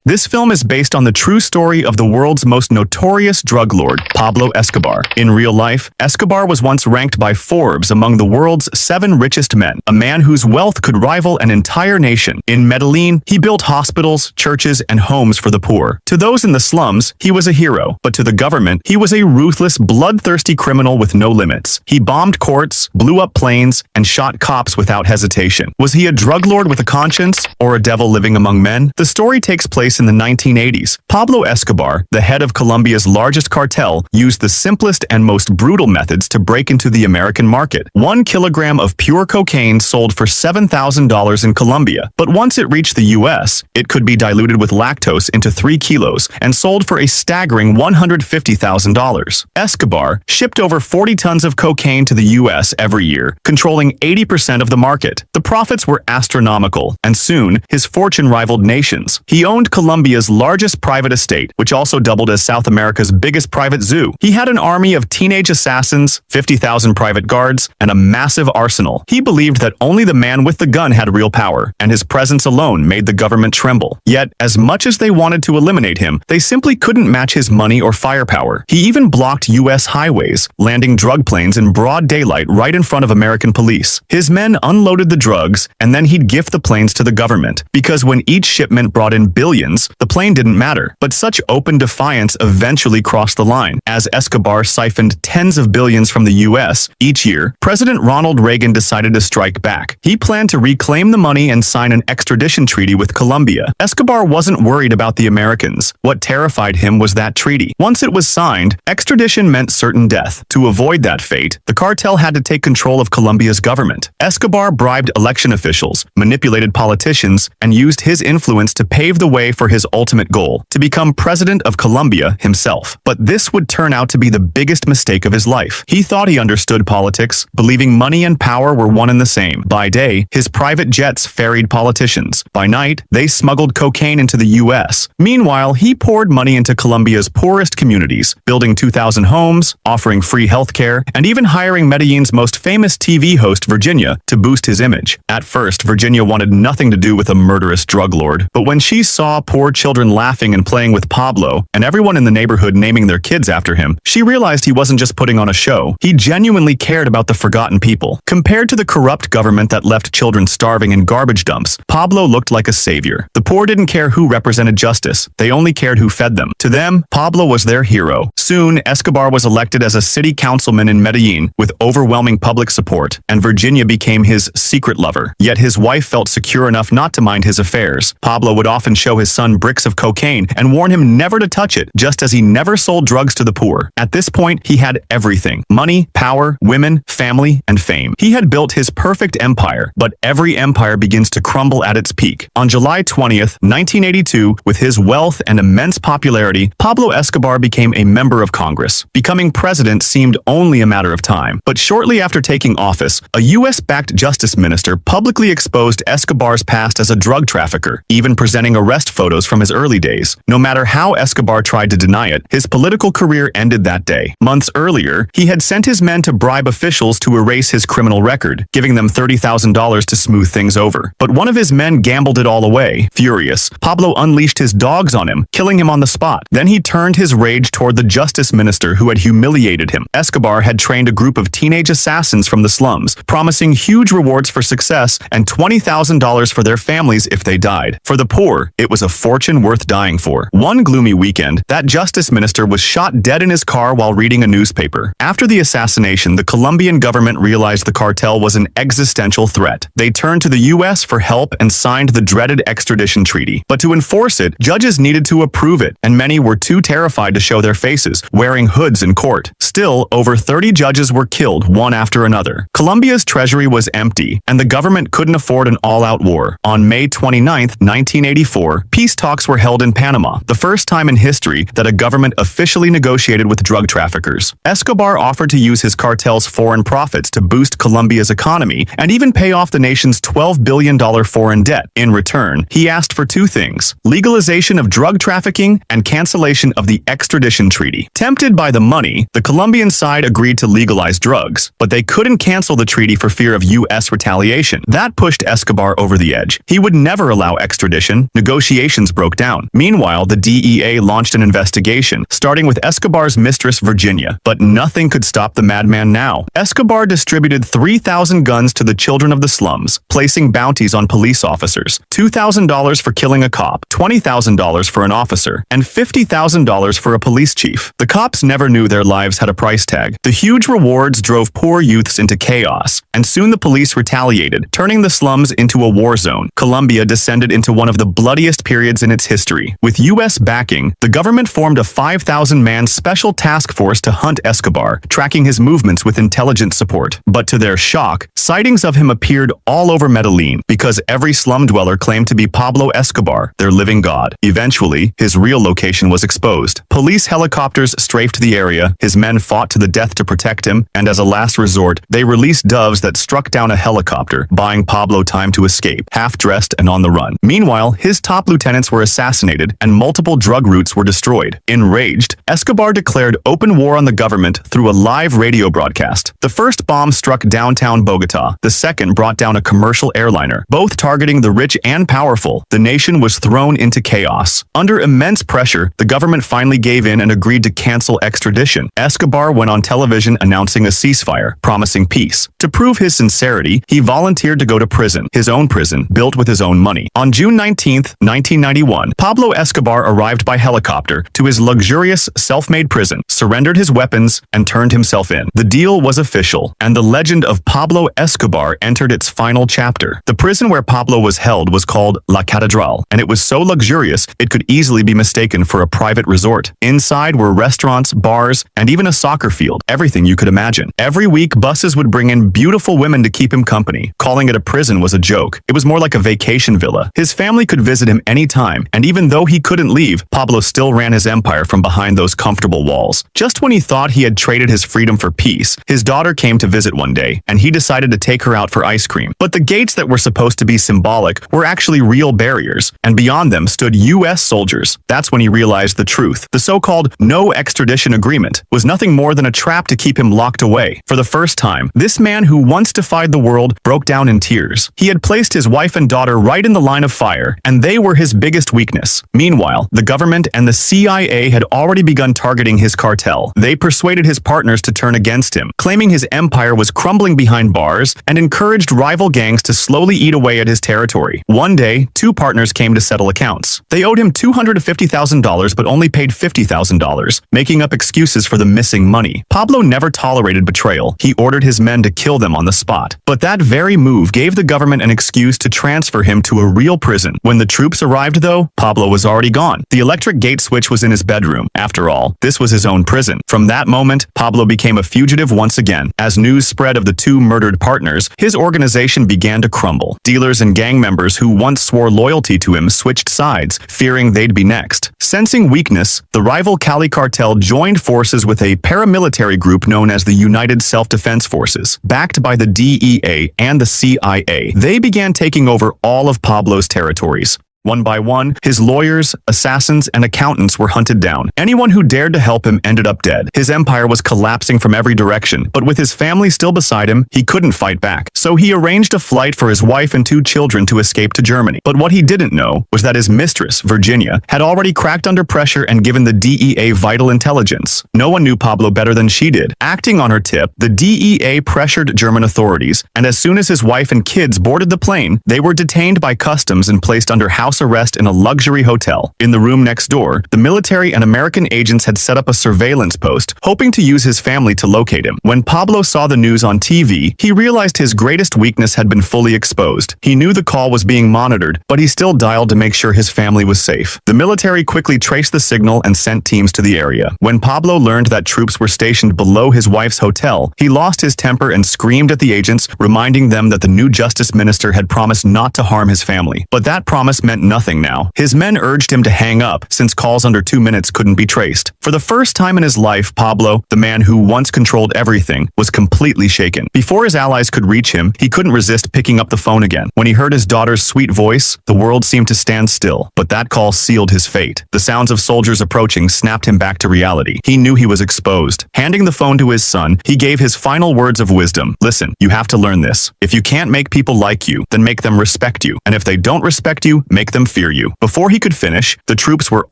This film is based on the true story of the world's most notorious drug lord, Pablo Escobar. In real life, Escobar was once ranked by Forbes among the world's 7 richest men, a man whose wealth could rival an entire nation. In Medellin, he built hospitals, churches, and homes for the poor. To those in the slums, he was a hero, but to the government, he was a ruthless, bloodthirsty criminal with no limits. He bombed courts, blew up planes, and shot cops without hesitation. Was he a drug lord with a conscience, or a devil living among men? The story takes place in the 1980s. Pablo Escobar, the head of Colombia's largest cartel, used the simplest and most brutal methods to break into the American market. 1 kilogram of pure cocaine sold for $7,000 in Colombia, but once it reached the US, it could be diluted with lactose into 3 kilos and sold for a staggering $150,000. Escobar shipped over 40 tons of cocaine to the US every year, controlling 80% of the market. The profits were astronomical, and soon his fortune rivaled nations. He owned Colombia's largest private estate, which also doubled as South America's biggest private zoo. He had an army of teenage assassins, 50,000 private guards, and a massive arsenal. He believed that only the man with the gun had real power, and his presence alone made the government tremble. Yet, as much as they wanted to eliminate him, they simply couldn't match his money or firepower. He even blocked U.S. highways, landing drug planes in broad daylight right in front of American police. His men unloaded the drugs, and then he'd gift the planes to the government, because when each shipment brought in billions, the plane didn't matter. But such open defiance eventually crossed the line. As Escobar siphoned tens of billions from the U.S. each year, President Ronald Reagan decided to strike back. He planned to reclaim the money and sign an extradition treaty with Colombia. Escobar wasn't worried about the Americans. What terrified him was that treaty. Once it was signed, extradition meant certain death. To avoid that fate, the cartel had to take control of Colombia's government. Escobar bribed election officials, manipulated politicians, and used his influence to pave the way for his ultimate goal, to become president of Colombia himself. But this would turn out to be the biggest mistake of his life. He thought he understood politics, believing money and power were one and the same. By day, his private jets ferried politicians. By night, they smuggled cocaine into the U.S. Meanwhile, he poured money into Colombia's poorest communities, building 2,000 homes, offering free healthcare, and even hiring Medellin's most famous TV host, Virginia, to boost his image. At first, Virginia wanted nothing to do with a murderous drug lord, but when she saw poor children laughing and playing with Pablo, and everyone in the neighborhood naming their kids after him, she realized he wasn't just putting on a show. He genuinely cared about the forgotten people. Compared to the corrupt government that left children starving in garbage dumps, Pablo looked like a savior. The poor didn't care who represented justice. They only cared who fed them. To them, Pablo was their hero. Soon, Escobar was elected as a city councilman in Medellin with overwhelming public support, and Virginia became his secret lover. Yet his wife felt secure enough not to mind his affairs. Pablo would often show his son bricks of cocaine and warn him never to touch it, just as he never sold drugs to the poor. At this point, he had everything: money, power, women, family, and fame. He had built his perfect empire, but every empire begins to crumble at its peak. On July 20th, 1982, with his wealth and immense popularity, Pablo Escobar became a member of Congress. Becoming president seemed only a matter of time. But shortly after taking office, a U.S.-backed justice minister publicly exposed Escobar's past as a drug trafficker, even presenting arrest photos from his early days. No matter how Escobar tried to deny it, his political career ended that day. Months earlier, he had sent his men to bribe officials to erase his criminal record, giving them $30,000 to smooth things over. But one of his men gambled it all away. Furious, Pablo unleashed his dogs on him, killing him on the spot. Then he turned his rage toward the justice minister who had humiliated him. Escobar had trained a group of teenage assassins from the slums, promising huge rewards for success and $20,000 for their families if they died. For the poor, it was a fortune worth dying for. One gloomy weekend, that justice minister was shot dead in his car while reading a newspaper. After the assassination, the Colombian government realized the cartel was an existential threat. They turned to the U.S. for help and signed the dreaded extradition treaty. But to enforce it, judges needed to approve it, and many were too terrified to show their faces, wearing hoods in court. Still, over 30 judges were killed one after another. Colombia's treasury was empty, and the government couldn't afford an all-out war. On May 29, 1984, peace talks were held in Panama, the first time in history that a government officially negotiated with drug traffickers. Escobar offered to use his cartel's foreign profits to boost Colombia's economy and even pay off the nation's $12 billion foreign debt. In return, he asked for 2 things: legalization of drug trafficking and cancellation of the extradition treaty. Tempted by the money, the Colombian side agreed to legalize drugs, but they couldn't cancel the treaty for fear of U.S. retaliation. That pushed Escobar over the edge. He would never allow extradition. Negotiations operations broke down. Meanwhile, the DEA launched an investigation, starting with Escobar's mistress Virginia. But nothing could stop the madman now. Escobar distributed 3,000 guns to the children of the slums, placing bounties on police officers: $2,000 for killing a cop, $20,000 for an officer, and $50,000 for a police chief. The cops never knew their lives had a price tag. The huge rewards drove poor youths into chaos, and soon the police retaliated, turning the slums into a war zone. Colombia descended into one of the bloodiest periods in its history. With U.S. backing, the government formed a 5,000-man special task force to hunt Escobar, tracking his movements with intelligence support. But to their shock, sightings of him appeared all over Medellin, because every slum dweller claimed to be Pablo Escobar, their living god. Eventually, his real location was exposed. Police helicopters strafed the area, his men fought to the death to protect him, and as a last resort, they released doves that struck down a helicopter, buying Pablo time to escape, half-dressed and on the run. Meanwhile, his top lieutenants were assassinated, and multiple drug routes were destroyed. Enraged, Escobar declared open war on the government through a live radio broadcast. The first bomb struck downtown Bogota. The second brought down a commercial airliner, both targeting the rich and powerful. The nation was thrown into chaos. Under immense pressure, the government finally gave in and agreed to cancel extradition. Escobar went on television announcing a ceasefire, promising peace. To prove his sincerity, he volunteered to go to prison, his own prison, built with his own money. On June 19, 1991, Pablo Escobar arrived by helicopter to his luxurious, self-made prison, surrendered his weapons, and turned himself in. The deal was official, and the legend of Pablo Escobar entered its final chapter. The prison where Pablo was held was called La Catedral, and it was so luxurious it could easily be mistaken for a private resort. Inside were restaurants, bars, and even a soccer field, everything you could imagine. Every week, buses would bring in beautiful women to keep him company. Calling it a prison was a joke. It was more like a vacation villa. His family could visit him anytime, and even though he couldn't leave, Pablo still ran his empire from behind those comfortable walls. Just when he thought he had traded his freedom for peace, his daughter came to visit one day, and he decided to take her out for ice cream. But the gates that were supposed to be symbolic were actually real barriers, and beyond them stood U.S. soldiers. That's when he realized the truth. The so-called no extradition agreement was nothing more than a trap to keep him locked away. For the first time, this man who once defied the world broke down in tears. He had placed his wife and daughter right in the line of fire, and they were his biggest weakness. Meanwhile, the government and the CIA had already begun targeting his cartel. They persuaded his partners to turn against him, claiming his empire was crumbling behind bars, and encouraged rival gangs to slowly eat away at his territory. One day, two partners came to settle accounts. They owed him $250,000 but only paid $50,000, making up excuses for the missing money. Pablo never tolerated betrayal. He ordered his men to kill them on the spot. But that very move gave the government an excuse to transfer him to a real prison. When the troops arrived, though, Pablo was already gone. The electric gate switch was in his bedroom. After all, this was his own prison. From that moment, Pablo became a fugitive once again. As news spread of the two murdered partners, his organization began to crumble. Dealers and gang members who once swore loyalty to him switched sides, fearing they'd be next. Sensing weakness, the rival Cali cartel joined forces with a paramilitary group known as the United Self-Defense Forces. Backed by the DEA and the CIA, they began taking over all of Pablo's territories. One by one, his lawyers, assassins, and accountants were hunted down. Anyone who dared to help him ended up dead. His empire was collapsing from every direction, but with his family still beside him, he couldn't fight back. So he arranged a flight for his wife and two children to escape to Germany. But what he didn't know was that his mistress, Virginia, had already cracked under pressure and given the DEA vital intelligence. No one knew Pablo better than she did. Acting on her tip, the DEA pressured German authorities, and as soon as his wife and kids boarded the plane, they were detained by customs and placed under house arrest in a luxury hotel. In the room next door, the military and American agents had set up a surveillance post, hoping to use his family to locate him. When Pablo saw the news on TV, he realized his greatest weakness had been fully exposed. He knew the call was being monitored, but he still dialed to make sure his family was safe. The military quickly traced the signal and sent teams to the area. When Pablo learned that troops were stationed below his wife's hotel, he lost his temper and screamed at the agents, reminding them that the new justice minister had promised not to harm his family. But that promise meant nothing now. His men urged him to hang up, since calls under 2 minutes couldn't be traced. For the first time in his life, Pablo, the man who once controlled everything, was completely shaken. Before his allies could reach him, he couldn't resist picking up the phone again. When he heard his daughter's sweet voice, the world seemed to stand still. But that call sealed his fate. The sounds of soldiers approaching snapped him back to reality. He knew he was exposed. Handing the phone to his son, he gave his final words of wisdom. Listen, you have to learn this. If you can't make people like you, then make them respect you. And if they don't respect you, make them fear you." Before he could finish, the troops were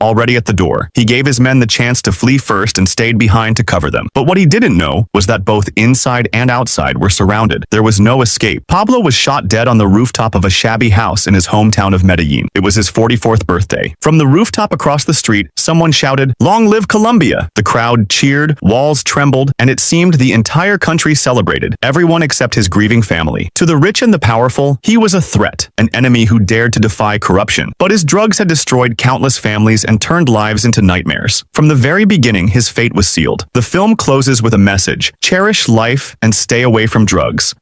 already at the door. He gave his men the chance to flee first and stayed behind to cover them. But what he didn't know was that both inside and outside were surrounded. There was no escape. Pablo was shot dead on the rooftop of a shabby house in his hometown of Medellin. It was his 44th birthday. From the rooftop across the street, someone shouted, "Long live Colombia!" The crowd cheered, walls trembled, and it seemed the entire country celebrated, everyone except his grieving family. To the rich and the powerful, he was a threat, an enemy who dared to defy corruption. But his drugs had destroyed countless families and turned lives into nightmares. From the very beginning, his fate was sealed. The film closes with a message: cherish life and stay away from drugs.